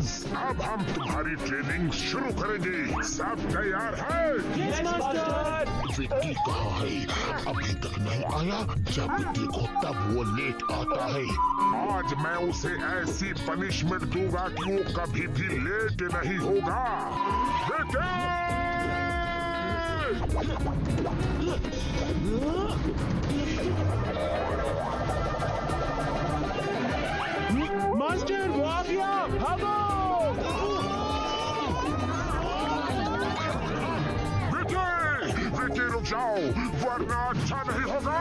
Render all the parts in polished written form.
Students, अब हम तुम्हारी ट्रेनिंग शुरू करेंगे। सब तैयार है? Yes master. विक्की कहाँ है? अभी तक नहीं आया। जब देखो तब वो लेट आता है। आज मैं उसे ऐसी पनिशमेंट दूंगा कि वो कभी भी लेट नहीं होगा। मास्टर वो आ गया, भागो। विक्की रुक जाओ, वरना अच्छा नहीं होगा।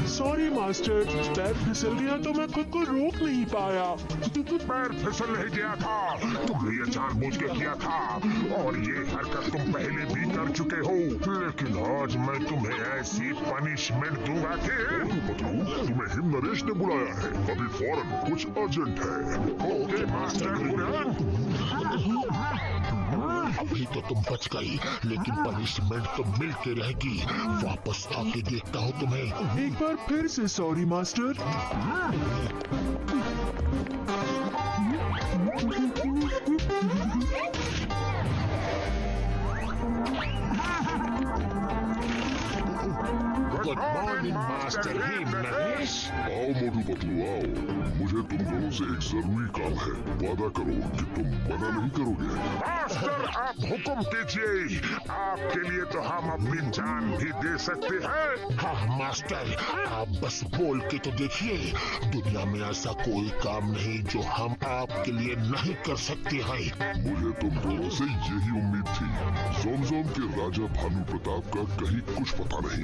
सॉरी मास्टर, पैर फिसल गया तो मैं खुद को रोक नहीं पाया। पैर फिसल नहीं गया था, तुमने ये जानबूझ के किया था और ये हरकत तुम पहले भी कर चुके हो। लेकिन आज मैं तुम्हें ऐसी पनिशमेंट दूंगा कि तुम्हें हिम नरेश ने बुलाया है। अभी फौरन कुछ अर्जेंट है। Okay master Burhan. अभी तो तुम बच गई, लेकिन पनिशमेंट तो मिलती रहेगी। वापस आके देखता हूँ तुम्हें। एक बार फिर से sorry master. Good morning master him Naresh. आओ मोटू पतलू आओ। मुझे तुम दोनों से एक जरूरी काम है। वादा करो कि तुम मना नहीं करोगे। मास्टर आप हुक्म कीजिए, आपके लिए तो हम अपनी जान भी दे सकते हैं। हाँ मास्टर, आप बस बोल के तो देखिए। दुनिया में ऐसा कोई काम नहीं जो हम आपके लिए नहीं कर सकते हैं। मुझे तुम दोनों से यही उम्मीद थी। जोमजोम के राजा भानु प्रताप का कहीं कुछ पता नहीं।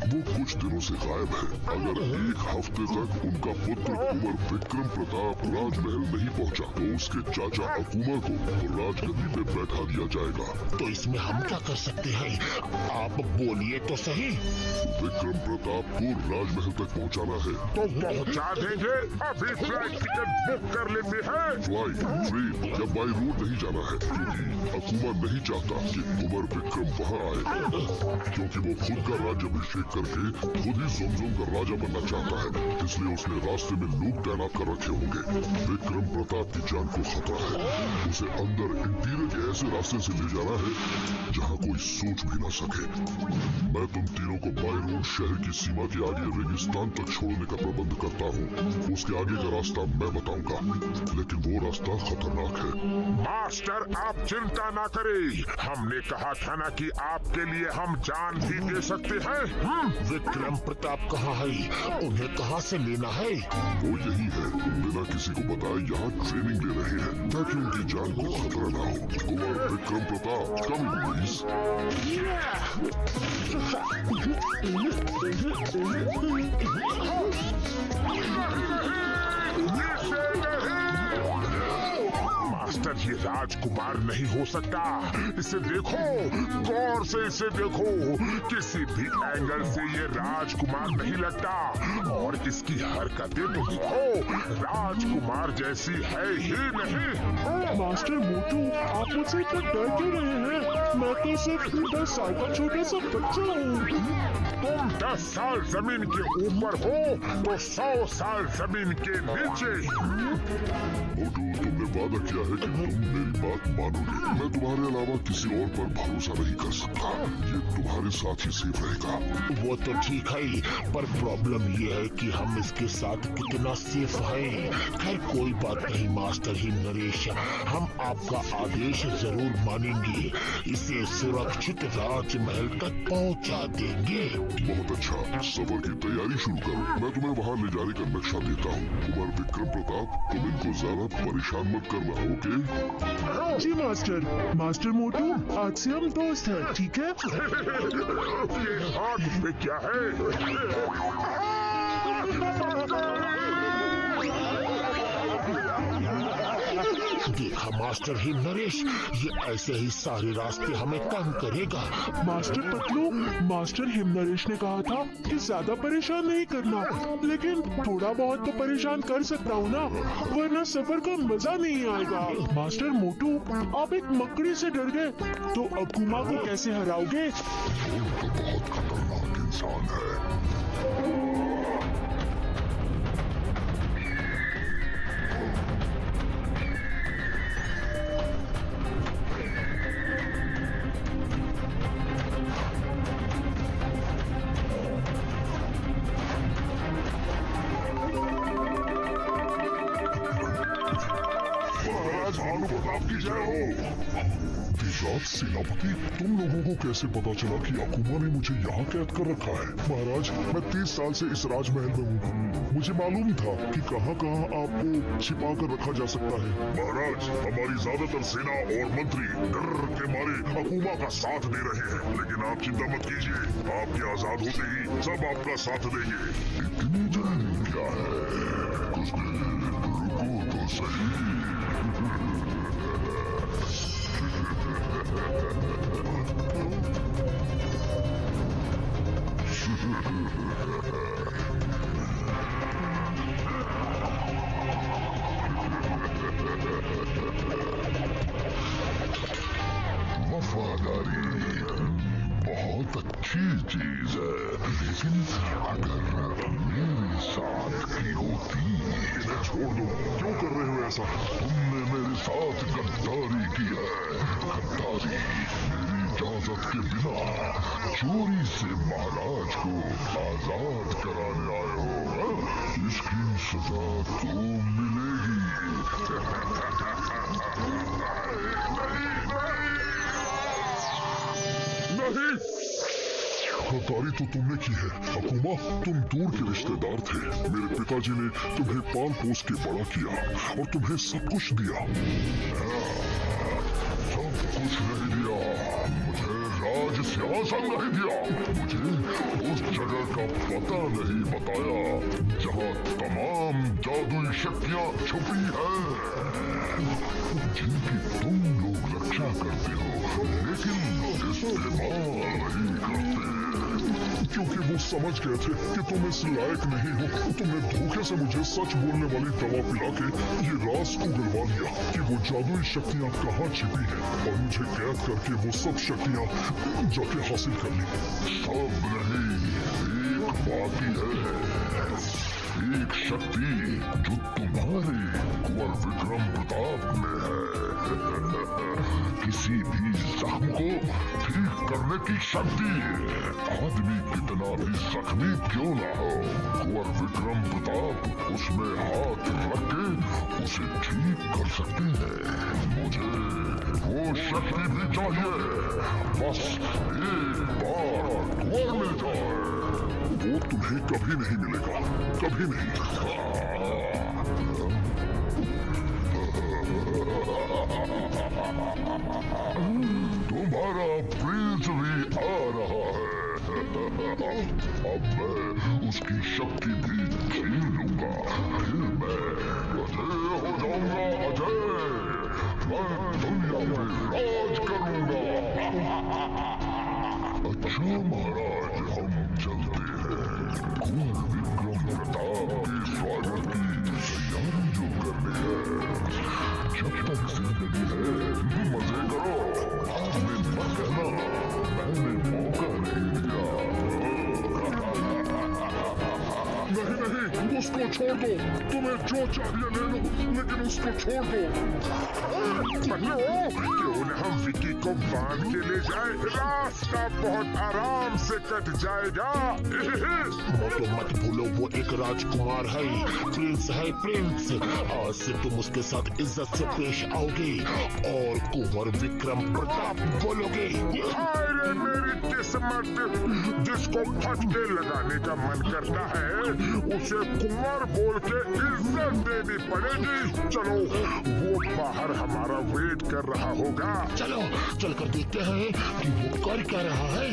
वो कुछ दिनों से गायब है। अगर एक हफ्ते तक उनका पुत्र कुंवर विक्रम प्रताप राजमहल नहीं पहुंचा तो उसके चाचा अकूमा को राजगद्दी पे बैठा दिया जाएगा। तो इसमें हम क्या कर सकते हैं? आप बोलिए तो सही। विक्रम प्रताप को राजमहल तक पहुंचाना है। तो पहुंचा देंगे। अभी फ्लाइट टिकट बुक कर लेते हैं। फ्लाइट, ट्रेन या बाई रोड नहीं जाना है, क्योंकि अकूमा नहीं चाहता कि कुंवर विक्रम वहाँ आए, क्योंकि वो खुद का राज्याभिषेक करके खुद ही जोमजोम का राजा बनना चाहता है। इसलिए उसने रास्ते में लोग तैनात कर रखे होंगे। विक्रम प्रताप की जान को खतरा है। उसे अंदर इंटीरियर के ऐसे रास्ते से ले जाना है जहाँ कोई सोच भी न सके। मैं तुम तीनों को बाई रोड शहर की सीमा के आगे रेगिस्तान तक छोड़ने का प्रबंध करता हूँ। उसके आगे का रास्ता मैं बताऊंगा, लेकिन वो रास्ता खतरनाक है। मास्टर आप चिंता ना करें, हमने कहा था ना कि आपके लिए हम जान भी दे सकते हैं। विक्रम प्रताप कहाँ है? उन्हें कहाँ से लेना है? वो यही है, बिना किसी को बताए यहाँ ट्रेनिंग ले रहे हैं ताकि उनकी जान को खतरा ना हो। Kunwar Vikram Pratap come please. Master ये राजकुमार नहीं हो सकता। इसे देखो, गौर से इसे देखो। किसी भी एंगल से ये राजकुमार नहीं लगता और इसकी हरकतें तो देखो, राजकुमार जैसी है ही नहीं। मास्टर मोटू, आप मुझसे इतना डर क्यों रहे हैं? मैं तो सिर्फ 10 साल का छोटा सा बच्चा हूँ। तुम 10 साल जमीन के ऊपर हो तो 100 साल जमीन के नीचे। मोटू, तुमने वादा किया है कि तुम मेरी बात मानोगे। मैं तुम्हारे अलावा किसी और पर भरोसा नहीं कर सकता। ये तुम्हारे साथ ही सेफ रहेगा। वो तो ठीक है, पर प्रॉब्लम ये है कि हम इसके साथ कितना सेफ हैं। खैर कोई बात नहीं मास्टर हिम नरेश, हम आपका आदेश जरूर मानेंगे। इसे सुरक्षित राजमहल तक पहुंचा देंगे। बहुत अच्छा, सफर की तैयारी शुरू करो। मैं तुम्हें वहाँ ले जाने का नक्शा देता हूँ। कुंवर विक्रम प्रताप, तुम इनको ज्यादा परेशान मत करना, ओके? जी मास्टर। मास्टर मोटू, आज से हम दोस्त हैं, ठीक है? ये हाथ पे क्या है? देखा मास्टर ही नरेश, ये ऐसे ही सारे रास्ते हमें तंग करेगा। मास्टर पतलू, मास्टर हिमनरेश ने कहा था कि ज्यादा परेशान नहीं करना, लेकिन थोड़ा बहुत तो परेशान कर सकता हूँ ना, वरना सफर का मजा नहीं आएगा। मास्टर मोटू, आप एक मकड़ी से डर गए तो अकुमा को कैसे हराओगे? वो तो बहुत खतरनाक इंसान है। आपकी जय हो। विराट सेनापति, तुम लोगों को कैसे पता चला कि अकुमा ने मुझे यहाँ कैद कर रखा है? महाराज, मैं 30 साल से इस राजमहल में हूँ। मुझे मालूम था कि कहाँ कहाँ आपको छिपा कर रखा जा सकता है। महाराज, हमारी ज्यादातर सेना और मंत्री डर के मारे अकुमा का साथ दे रहे हैं, लेकिन आप चिंता मत कीजिए, आपके आजाद होते ही सब आपका साथ देंगे। इतनी जल्दी क्या है? कुछ रुको तो सही। वफादारी बहुत अच्छी चीज है, लेकिन अगर मेरे साथ की होती। इन्हें छोड़ दो, क्यों कर रहे हो ऐसा? तुमने मेरे साथ गद्दारी की है। गद्दारी, मेरी इजाजत के बिना चोरी से महाराज को आजाद कराने आए हो। इसकी सजा तो मिलेगी। नहीं, गद्दारी तो तुमने की है अकुमा। तुम दूर के रिश्तेदार थे। मेरे पिताजी ने तुम्हें पाल पोस के बड़ा किया और तुम्हें सब कुछ दिया। सब कुछ नहीं दिया, मुझे राज सिंहासन नहीं दिया, मुझे उस जगह का पता नहीं बताया जहाँ तमाम जादुई शक्तियाँ छुपी हैं, जिनकी तुम लोग रक्षा करते हो, लेकिन इस्तेमाल नहीं करते। क्योंकि वो समझ गए थे कि तुम इस लायक नहीं हो। तुमने धोखे से मुझे सच बोलने वाली दवा पिला के ये राज उगलवा लिया कि वो जादुई शक्तियाँ कहाँ छिपी हैं, और मुझे कैद करके वो सब शक्तियाँ जाके हासिल कर ली। सब नहीं, एक बाकी है, एक शक्ति जो तुम्हारे कुंवर विक्रम प्रताप में है। किसी भी जख्म को ठीक करने की शक्ति। आदमी कितना भी जख्मी क्यों ना हो, कुंवर विक्रम प्रताप उसमें हाथ रख के उसे ठीक कर सकते हैं। मुझे वो शक्ति भी चाहिए, बस एक बार कुंवर मिल जाए। वो तुम्हें कभी नहीं मिलेगा, कभी नहीं। तुम्हारा प्रिंस भी आ रहा है। अब मैं उसकी शक्ति भी छीन लूंगा, फिर मैं अजय हो जाऊंगा। अजय, मैं दुनिया में राज करूंगा। अच्छा महाराज, हम चलते हैं। कुंवर विक्रम प्रताप के स्वागत की तैयारी जो करनी है। जब तक जिंदगी है मजे करो। आपने मत कहना मैंने मौका नहीं दिया। नहीं, उसको छोड़ दो। तुम्हें जो चाहिए ले लो, लेकिन उसको छोड़ दो। क्यों न हम विक्की को बांध के ले जाए, रास्ता बहुत आराम से कट जाएगा। मत भूलो, वो एक राजकुमार है, प्रिंस है, प्रिंस। आज से तुम उसके साथ इज्जत से पेश आओगे और कुंवर विक्रम प्रताप बोलोगे। अरे मेरी किस्मत, जिसको फटके लगाने का मन करता है उसे कुंवर बोल के इज्जत देनी पड़ेगी। चलो, वो बाहर हमारा वेट कर रहा होगा। चलो, चलकर देखते हैं कि वो कर क्या रहा है।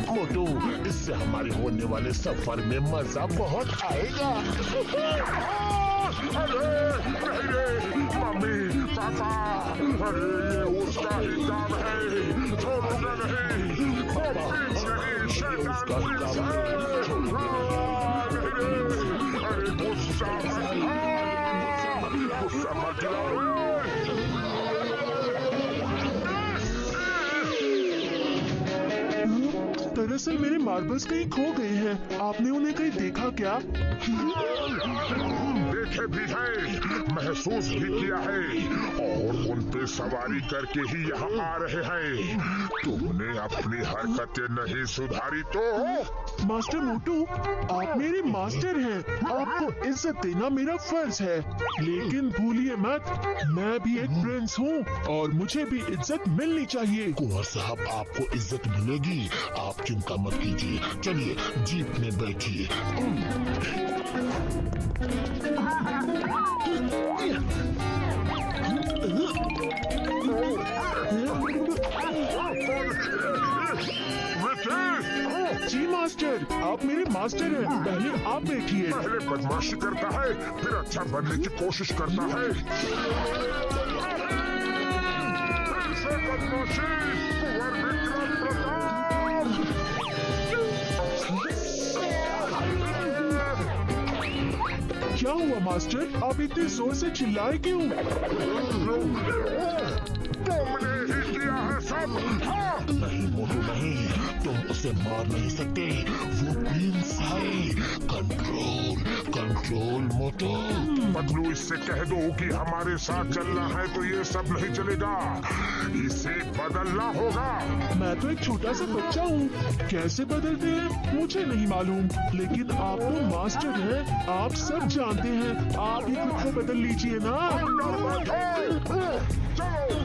मोटू, इससे हमारे होने वाले सफर में मजा बहुत आएगा। अरे नहीं रे, मम्मी पापा, अरे ये उसका ही काम है, छोड़ूंगा नहीं, वो प्रिंस नहीं, शैतान प्रिंस है। नहीं रे, अरे गुस्सा मत लाओ। दरअसल मेरे मार्बल्स कहीं खो गए हैं। आपने उन्हें कहीं देखा क्या? देखे भी है, महसूस भी किया है, और उन पे सवारी करके ही यहाँ आ रहे हैं। तुमने अपनी हरकतें नहीं सुधारी तो? मास्टर मोटू, आप मेरे मास्टर हैं। आपको इज्जत देना मेरा फर्ज है। लेकिन भूलिए मत, मैं भी एक प्रिंस हूँ और मुझे भी इज्जत मिलनी चाहिए। कुंवर साहब, आपको इज्जत मिलेगी, आप चिंता मत कीजिए। चलिए जीप में बैठिए। जी मास्टर, आप मेरे मास्टर हैं। पहले आप बैठिए। पहले बदमाशी करता है, फिर अच्छा बनने की कोशिश करता है। फिर से बदमाशी, कुंवर विक्रम प्रताप। क्या हुआ मास्टर? आप इतने जोर से चिल्लाए क्यों? तुमने ही किया है सब। हाँ। नहीं मोटू नहीं, तुम उसे मार नहीं सकते। वो प्रिंस है। कंट्रोल कंट्रोल मोटू। पगलू, इससे कह दो कि हमारे साथ चलना है तो ये सब नहीं चलेगा, इसे बदलना होगा। मैं तो एक छोटा सा बच्चा हूँ, कैसे बदलते हैं मुझे नहीं मालूम। लेकिन आप तो मास्टर हैं, आप सब जानते हैं। आप ही खुद को बदल लीजिए ना। चलो।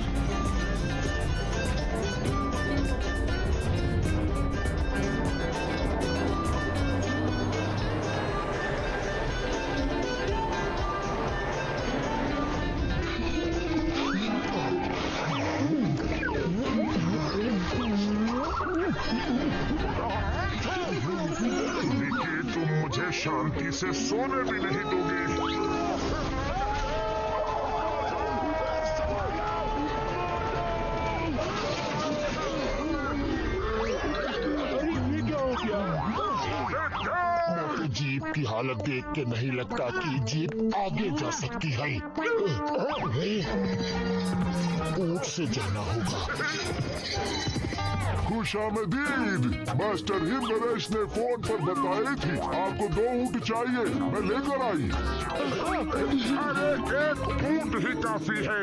तुम मुझे शांति से सोने भी नहीं दोगे। ये क्या हो गया? मोटू, जीप की हालत देख के नहीं लगता कि जीप आगे जा सकती है। ऊंट से जाना होगा। खुशामदीद। मास्टर हिमनरेश ने फोन पर बताई थी आपको 2 ऊँट चाहिए, मैं लेकर आई। अरे एक ऊँट ही काफी है।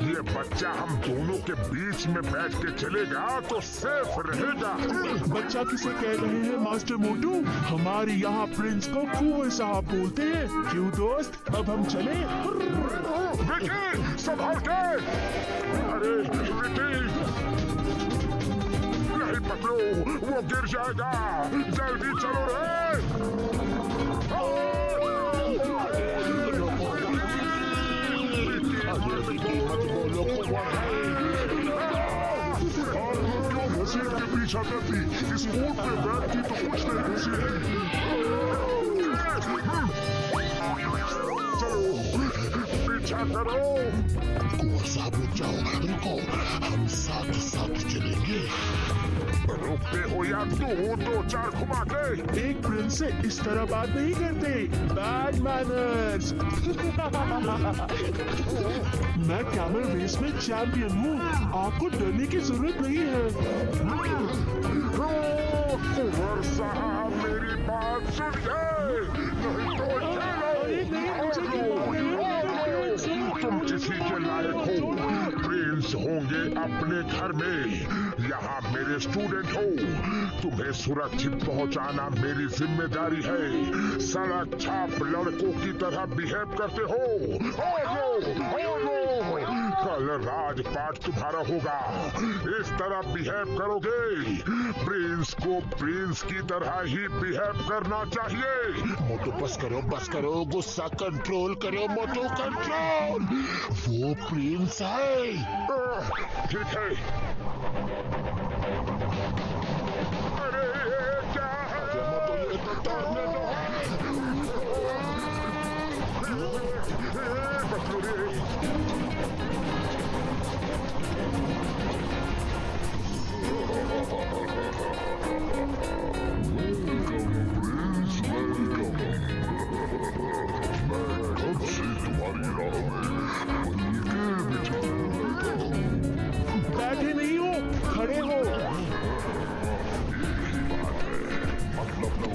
ये बच्चा हम दोनों के बीच में बैठ के चलेगा तो सेफ रहेगा। बच्चा किसे कह रहे हैं मास्टर मोटू? हमारे यहाँ प्रिंस को कुंवर साहब बोलते हैं। क्यों दोस्त, अब हम चले? विकी, संभाल के। अरे विकी, नहीं पकड़ो, वो गिर जाएगा। जल्दी चलो रे। घसीट के पीछा करती, इस ऊँट पे बैठती तो कुछ नहीं घसीटती। चलो पीछा करो। कुंवर साहब रुक जाओ, रुको, हम साथ साथ चलेंगे। रुकते हो या 2-4 घुमा के। एक प्रिंस से इस तरह बात नहीं करते। Bad manners. मैं कैमल रेस में चैंपियन हूँ, आपको डरने की जरूरत नहीं है। कुंवर साहब मेरी बात सुनिए, नहीं तो तुम किसी के लायक हो। प्रिंस होंगे अपने घर में, यहाँ मेरे स्टूडेंट हो। तुम्हें सुरक्षित पहुँचाना मेरी जिम्मेदारी है। सड़क छाप लड़कों की तरह बिहेव करते हो। कल राजपाट तुम्हारा होगा, इस तरह बिहेव करोगे। प्रिंस को प्रिंस की तरह ही बिहेव करना चाहिए। मोटू बस करो, गुस्सा कंट्रोल करो मोटू, कंट्रोल। वो प्रिंस है। ठीक है। अरे क्या है? मोटू, ये तो तोड़ने दो। बचलो रे। कब से तुम्हारी राह में पलके बिछाए बैठा हूँ। बैठे नहीं हो, खड़े हो। मतलब तो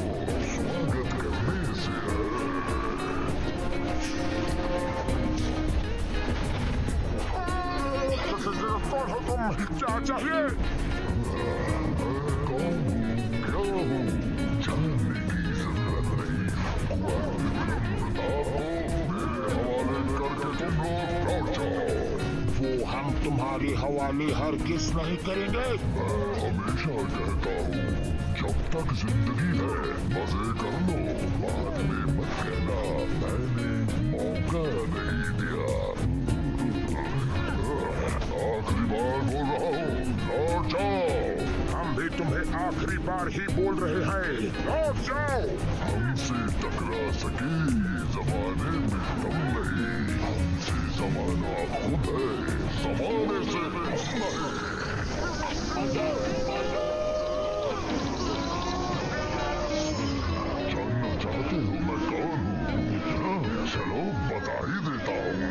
स्वागत करने से है। कौन हो तुम? क्या चाहिए? कौन हूँ, क्या हूँ, जानने की जरूरत नहीं। आपको मेरे हवाले करके तुम लोग लौट जाओ। वो हम तुम्हारे हवाले हरगिज नहीं करेंगे। मैं हमेशा कहता हूँ, जब तक जिंदगी है मजे कर लो, बाद में मत कहना मैंने मौका नहीं दिया। आखिरी बार बोल रहा हूँ, लौट जाओ। हम भी तुम्हें आखिरी बार ही बोल रहे हैं, लौट जाओ। हमसे टकरा सके जमाने में दम नहीं, हमसे जमाना खुद है, जमाने से जानना चाहते हो मैं कौन हूँ? चलो बता ही देता हूँ।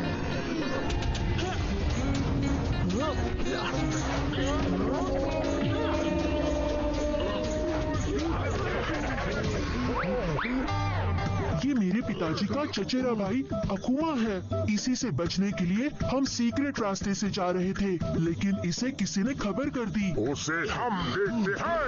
ये मेरे पिताजी का चचेरा भाई अकुमा है। इसी से बचने के लिए हम सीक्रेट रास्ते से जा रहे थे, लेकिन इसे किसी ने खबर कर दी। उसे हम देखते हैं।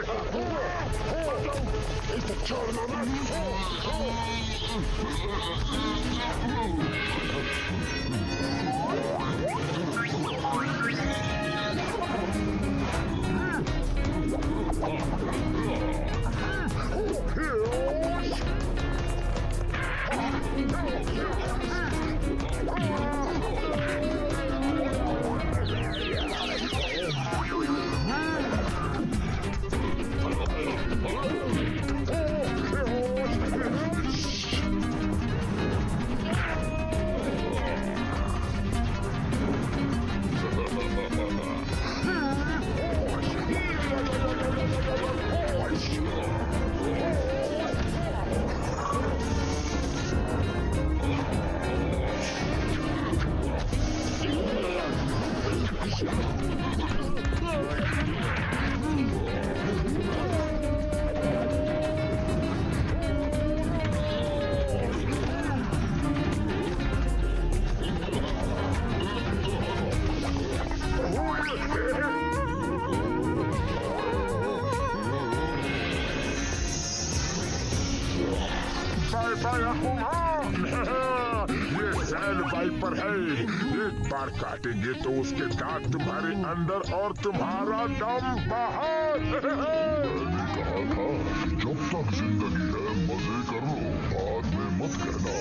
ये सैल वाइपर है, एक बार काटेंगे तो उसके दांत तुम्हारे अंदर और तुम्हारा दम बाहर। मैंने कहा था जब तक जिंदगी है मजे कर लो, बाद में मत कहना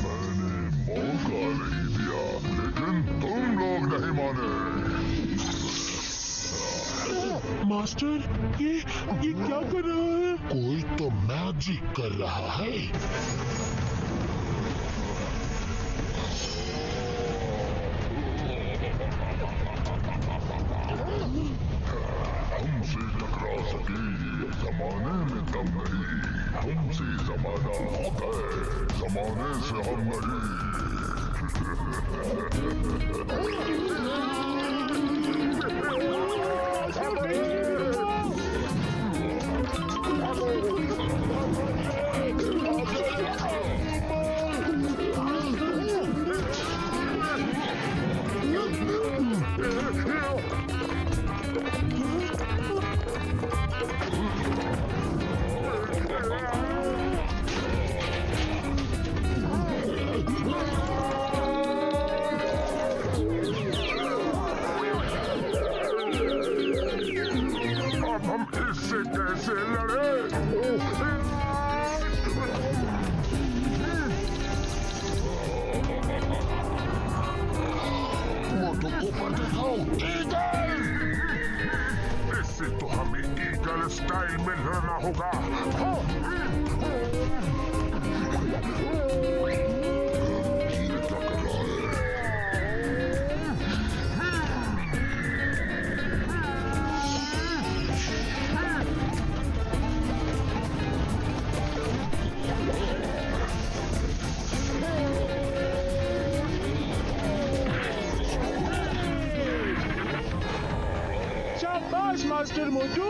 मैंने मौका नहीं दिया। लेकिन तुम लोग नहीं माने। मास्टर, ये क्या कर रहा है? कोई तो मैजिक कर रहा है। हमसे टकरा सके ये जमाने में दम नहीं, हमसे जमाना खुद है, जमाने से हम इससे कैसे लड़े? इससे तो हमें ईगल स्टाइल में लड़ना होगा। शाबाश master Motu.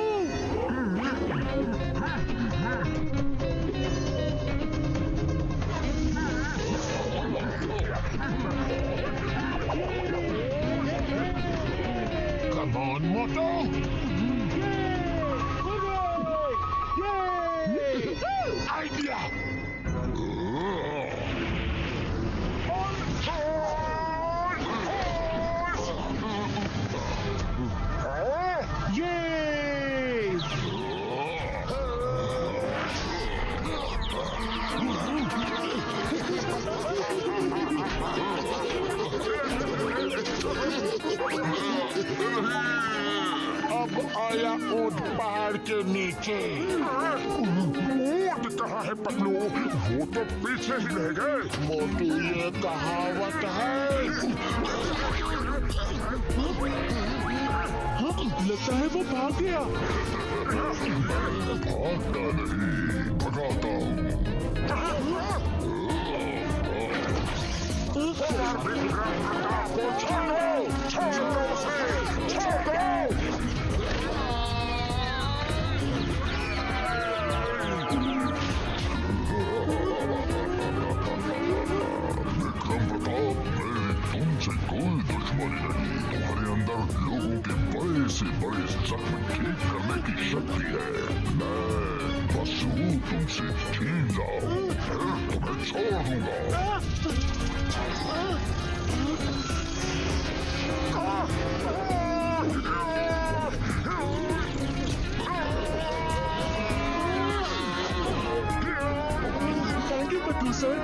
Come on, Moto! Idea! Yay! अब आया ऊंट पहाड़ के नीचे। ऊंट कहाँ है पतलू? वो तो पीछे ही रह गए। मोटू ये कहावत है। लगता है वो भाग गया। भागता नहीं, भगाता हूँ। छोड़ो उसे, छोड़ो। विक्रम प्रताप, मेरी तुमसे कोई दुश्मनी नहीं। तुम्हारे अंदर लोगों के बड़े से बड़े जख्म ठीक करने की शक्ति है। मैं बस यूं तुमसे छीन जाऊं, फिर तुम्हें छोड़ दूंगा। Thank you Patlu sir.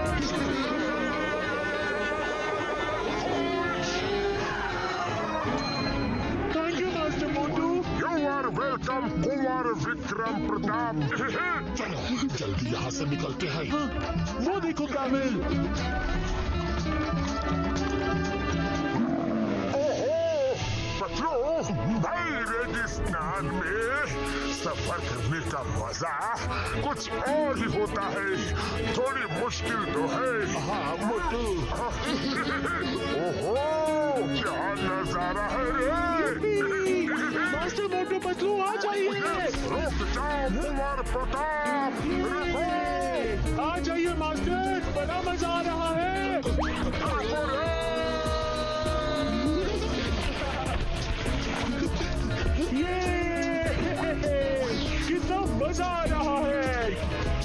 Thank you master Motu. You are welcome, कुंवर विक्रम प्रताप। चलो जल्दी यहाँ से निकलते हैं। वो देखो काबिल। ओहो, पतलू, भाई रेगिस्तान में सफर करने का मजा कुछ और ही होता है। थोड़ी मुश्किल तो है। हाँ मोटू। ओहो, क्या नजारा है रे। मास्टर मोटू पतलू आ जाइए। रुक जाओ कुंवर प्रताप, रुको। आ जाइए मास्टर, बड़ा मजा आ रहा है। ये कितना मजा आ रहा है।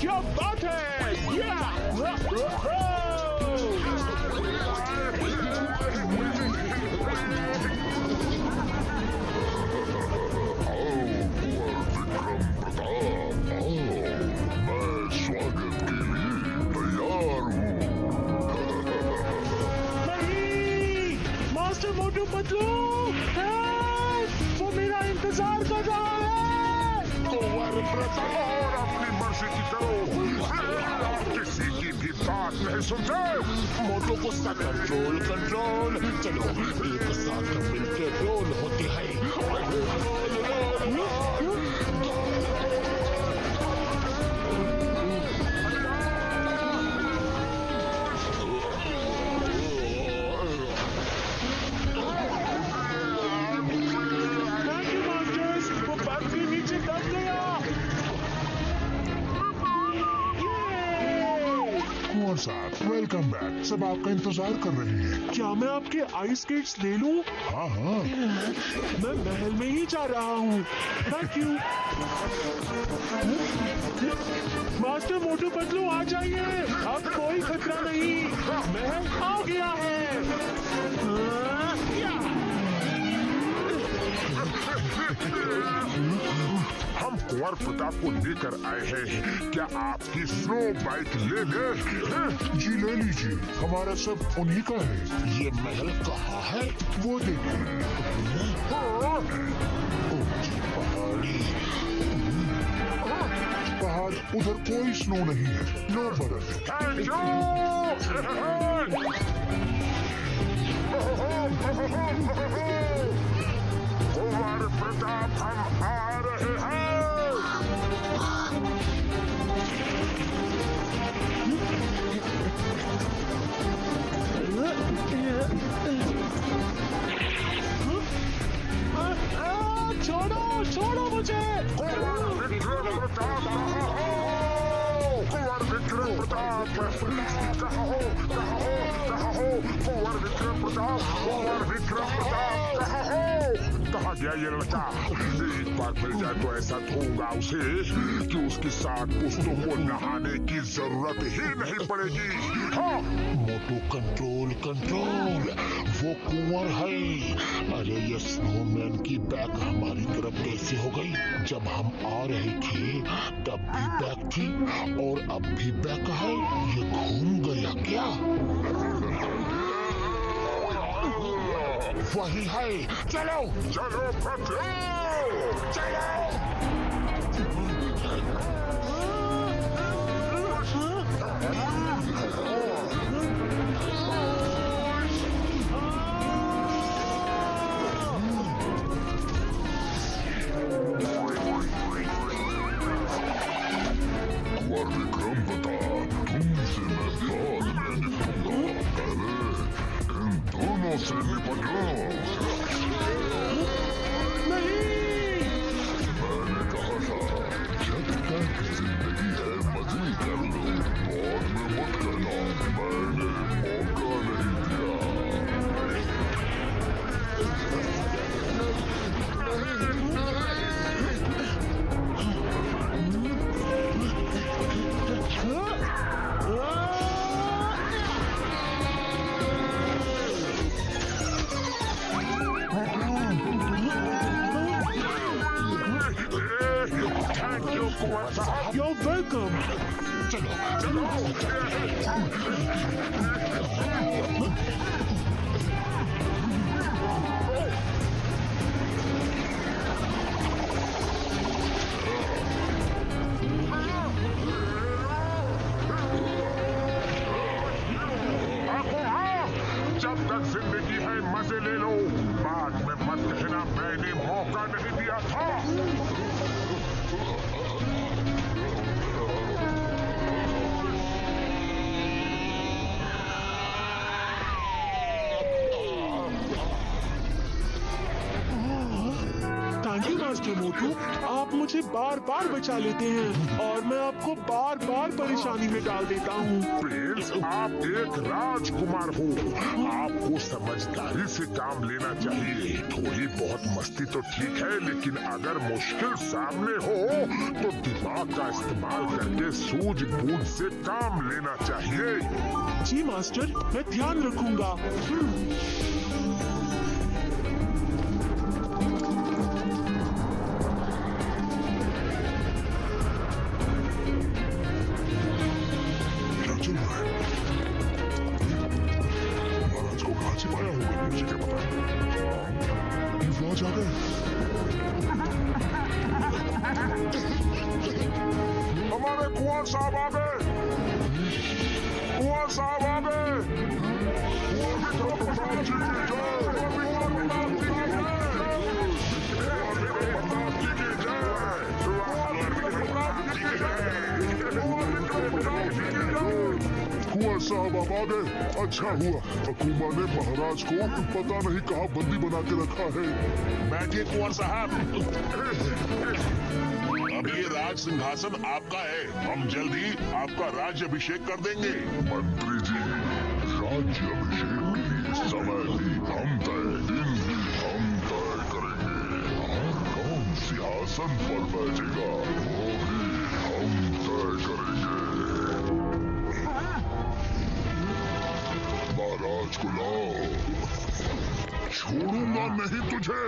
क्या बात है। मास्टर मोटू पतलू, वो मेरा इंतजार कर रहा है। कुंवर प्रताप, और अपनी मर्जी की करो। किसी की भी बात नहीं सुनते। मोटू गुस्सा कंट्रोल कंट्रोल। चलो एक साथ मिलके रोल होते हैं। कुंवर साहब, वेलकम बैक। सब आपका इंतजार कर रहे हैं। क्या मैं आपके आइस स्केट्स ले लूं? हाँ हाँ, मैं महल में ही जा रहा हूँ। Thank you. Master Motu Patlu आ जाइए, अब कोई खतरा नहीं। महल आ गया है। हम कुंवर प्रताप को लेकर आए हैं। क्या आपकी स्नो बाइक ले ले? जी ले लीजिए, हमारा सब उन्हीं का है। ये महल कहाँ है? वो देखिए, ऊंची पहाड़ी। पहाड़ उधर कोई स्नो नहीं है, नो बर्फ। Thank you. कुंवर प्रताप, हम आ रहे हैं। छोड़ो मुझे। कुंवर विक्रम प्रताप कहाँ हो? कुंवर विक्रम प्रताप कहाँ हो? कहाँ हो? कहाँ हो? कुंवर विक्रम प्रताप, कुंवर विक्रम प्रताप कहाँ हो? कहाँ गया ये लड़का? एक बार मिल जाए तो ऐसा धोऊंगा उसे कि उसके साथ पुस्तों को नहाने की जरूरत ही नहीं पड़ेगी। हाँ, मोटू कंट्रोल कंट्रोल, वो कुंवर है। अरे ये स्नोमैन की बैक हमारी तरफ कैसे हो गई? जब हम आ रहे थे तब भी बैक थी और अब भी बैक है। ये घूम गया क्या? वही है, चलो चलो पकड़ो, चलो। कुंवर विक्रम प्रताप, तुमसे मैं बाद में निपटूंगा। पहले इन दोनों से निपट लो। मैंने कहा था जब तक जिंदगी है मजे कर लो, बाद में मत करना। मैंने मौका नहीं दिया। थैंक यू कुंवर साहब। You're welcome. चलो चलो जब तक जिंदगी है मजे ले लो, बाद में मत कहना मैंने मौका नहीं दिया था। थैंक यू मास्टर मोटू, आप मुझे बार बार बचा लेते हैं और मैं आपको बार बार परेशानी में डाल देता हूँ। प्रिंस, आप एक राजकुमार हो, आपको समझदारी से काम लेना चाहिए। थोड़ी बहुत मस्ती तो ठीक है, लेकिन अगर मुश्किल सामने हो तो दिमाग का इस्तेमाल करके सूझबूझ से काम लेना चाहिए। जी मास्टर, मैं ध्यान रखूंगा। क्या चल रहा है? महाराज को कहाँ छिपाया होगा, मुझे क्या पता। युवराज आ गए। हमारे कुंवर साहब आ गए। कुंवर साहब आ गए। कुंवर प्रताप जी की जय। कुंवर प्रताप जी की जय। कुंवर प्रताप जी की जय। कुंवर प्रताप जी की जय। कुंवर प्रताप जी की जय। कुंवर साहब आप आ गए, अच्छा हुआ। हुकूमत ने महाराज को पता नहीं कहाँ बंदी बना के रखा है। बैठिए कुंवर साहब, अब ये राज सिंहासन आपका है। हम जल्द ही आपका राज्य अभिषेक कर देंगे। मंत्री जी, राज्य अभिषेक के लिए समय भी हम तय, दिन भी हम तय करेंगे, और कौन सिंहासन पर बैठेगा वो भी हम तय करेंगे। महाराज को लाओ, छोड़ूंगा नहीं तुझे।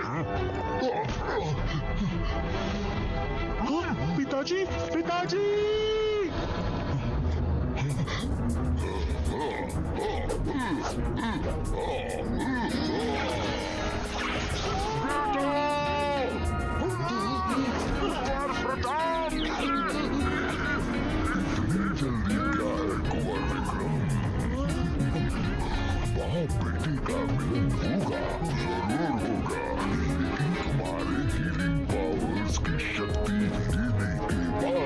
पिताजी, पिताजी! कुंवर प्रताप! इतनी जल्दी क्या है कुंवर विक्रम? बाप बेटी का मिलन होगा, जरूर होगा, लेकिन तुम्हारे हीलिंग पावर्स की शक्ति देने के बाद।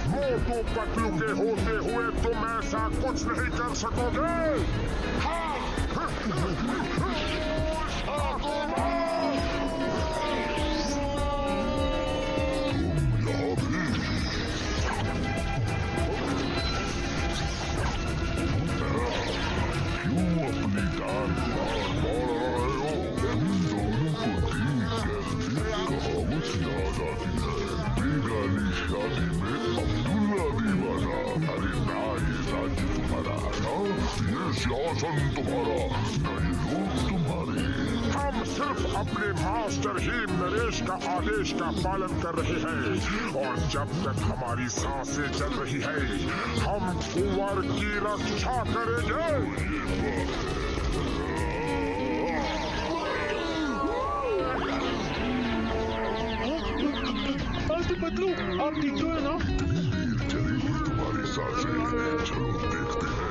मोटू पतलू के होते हुए तुम ऐसा कुछ नहीं कर सकोगे। सिंहासन तुम्हारा, न ये लोग तुम्हारे। हम सिर्फ अपने मास्टर ही नरेश का आदेश का पालन कर रहे हैं और जब तक हमारी सांसें चल रही है हम कुंवर की रक्षा करेंगे। बदलू, आप ठीक तो है ना? चलेगी तुम्हारी सांसें, चलो देखते हैं।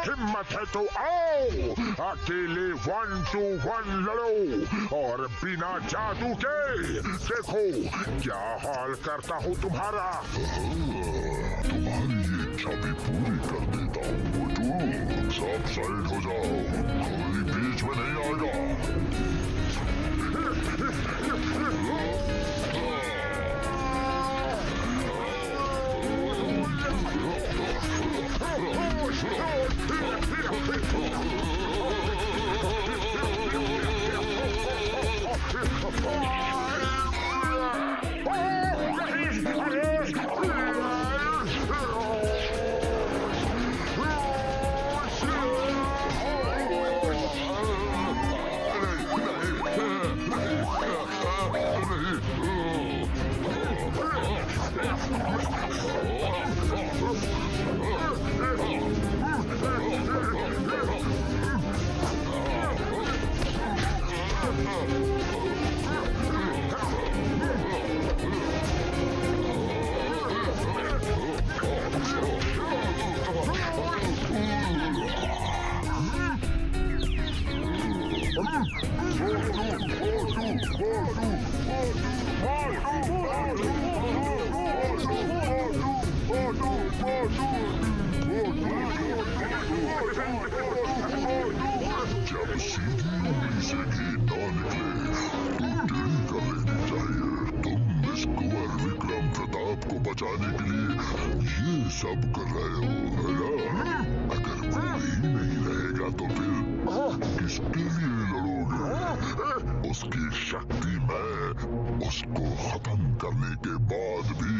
हिम्मत है तो आओ, अकेले 1 to 1 लड़ो और बिना जादू के देखो क्या हाल करता हूँ तुम्हारा। तुम्हारी ये इच्छा भी पूरी कर देता हूँ। सब साइड हो जाओ, कोई बीच में नहीं आएगा। जब सीधी उंगली से घी ना निकले तो देरी कर लेनी चाहिए। तुम इस कुंवर विक्रम प्रताप को बचाने के लिए ये सब कर रहे हो, है ना? अगर वो ही नहीं रहेगा तो फिर किसके लिए लड़ोगे? उसकी शक्ति मैं उसको खत्म करने के बाद भी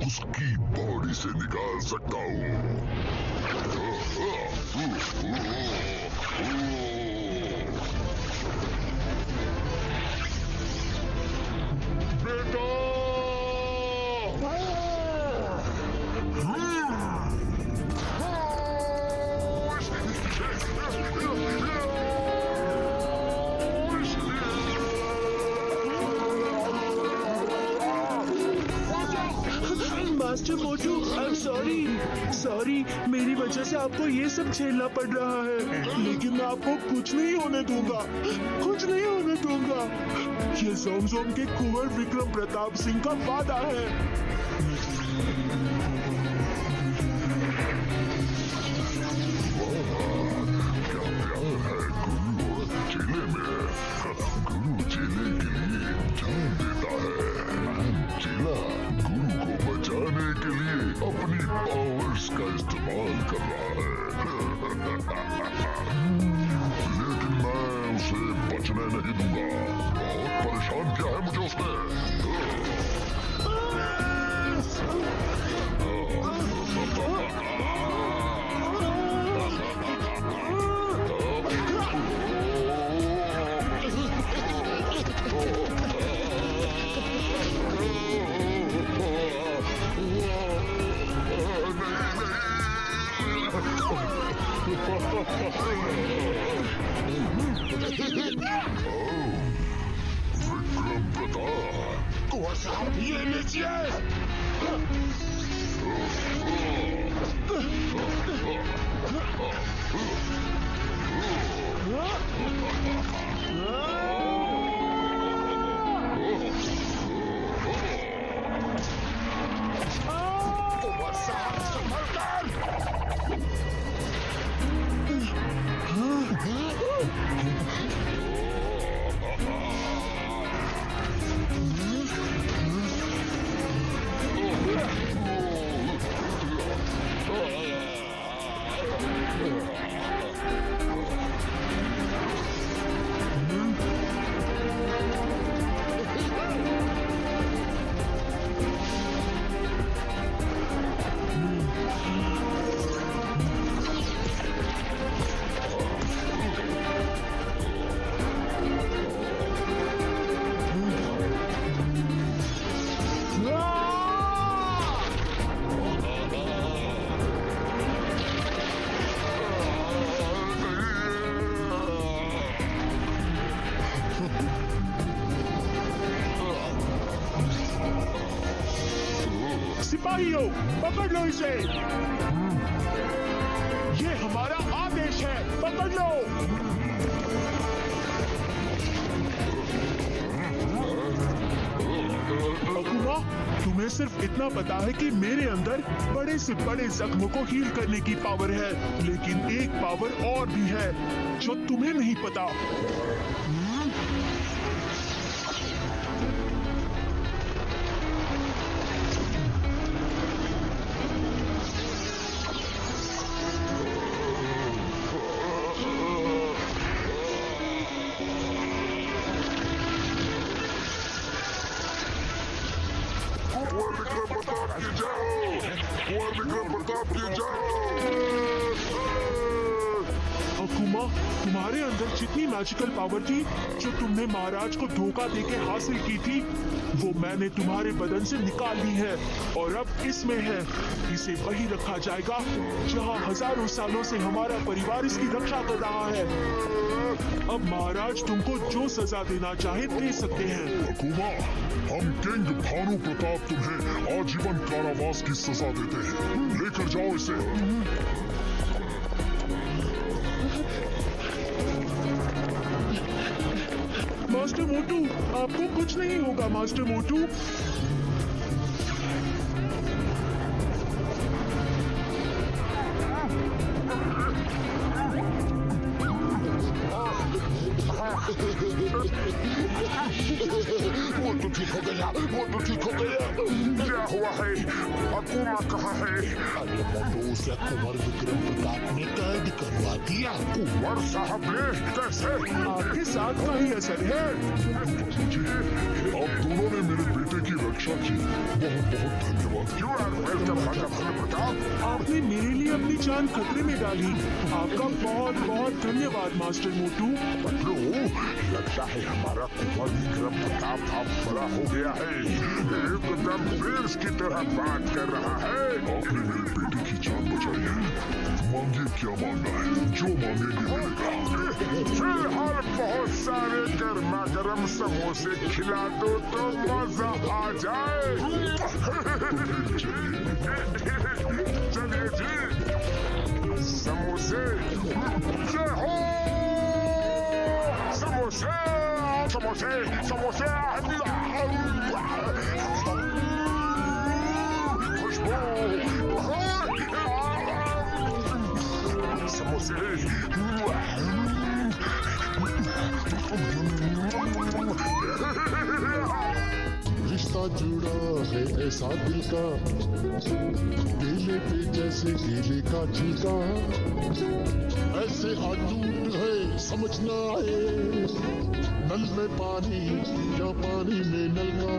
उसकी बॉडी से निकाल सकता हूँ। बेटा master Motu, I am sorry, मेरी वजह से आपको ये सब झेलना पड़ रहा है, लेकिन मैं आपको कुछ नहीं होने दूंगा। ये जोम के कुंवर विक्रम प्रताप सिंह का वादा है। क्या प्यार है गुरु और चेले में। गुरु चेले के लिए जान देता है। चेला गुरु को बचाने के लिए अपनी पावर्स का इस्तेमाल कर रहा है। लेकिन मैं उसे बचने नहीं दूंगा। बहुत परेशान किया है मुझे उसने। विक्रम प्रताप कुंवर साहब, ये लीजिए। कुंवर साहब, संभल कर। सिपाहियों, पकड़ लो इसे। ये हमारा आदेश है, पकड़ लो। अकुमा, तुम्हें सिर्फ इतना पता है कि मेरे अंदर बड़े से बड़े जख्म को हील करने की पावर है, लेकिन एक पावर और भी है जो तुम्हें नहीं पता। विक्रम प्रताप की जय। अकुमा, तुम्हारे अंदर जितनी मैजिकल पावर थी जो तुमने महाराज को धोखा देके हासिल की थी, वो मैंने तुम्हारे बदन से निकाल ली है और अब इसमें है। इसे वही रखा जाएगा जहाँ हजारों सालों से हमारा परिवार इसकी रक्षा कर रहा है। अब महाराज तुमको जो सजा देना चाहे दे सकते हैं। अकुमा, हम किंग भानु प्रताप तुम्हें आजीवन कारावास की सजा देते हैं। लेकर जाओ इसे। मास्टर मोटू, आपको कुछ नहीं होगा मास्टर मोटू। वो तो ठीक हो गया, वो तो ठीक हो गया। क्या हुआ है? अकूमा कहाँ है? अरे मोटू, उसे कुंवर विक्रम प्रताप ने कैद करवा दिया। कुंवर साहब ने? कैसे? आपके साथ का ही असर है। आप दोनों ने मेरे बेटे की रक्षा की, बहुत बहुत धन्यवाद। You are welcome, राजा प्रताप। आपने मेरे लिए अपनी जान खतरे में डाली। आपका बहुत बहुत धन्यवाद मास्टर मोटू। बल्लू, लगता है हमारा कुंवर विक्रम प्रताप अब बड़ा हो गया है, एकदम प्रिंस की तरह बात कर रहा है। आपने मेरे बेटे की जान बचाई है, मांगिए क्या मांगना है, जो मांगेंगे मिलेगा। फिलहाल बहुत सारे गर्मा गर्म समोसे खिला दो तो मजा आ जाए। चलिए जी, समोसे जय हो, समोसे समोसे समोसे, खुशबू, समोसे। रिश्ता जुड़ा है ऐसा दिल का, केले पे जैसे केले का छिलका, ऐसे अटूट है समझना है, नल में पानी या पानी में नल का।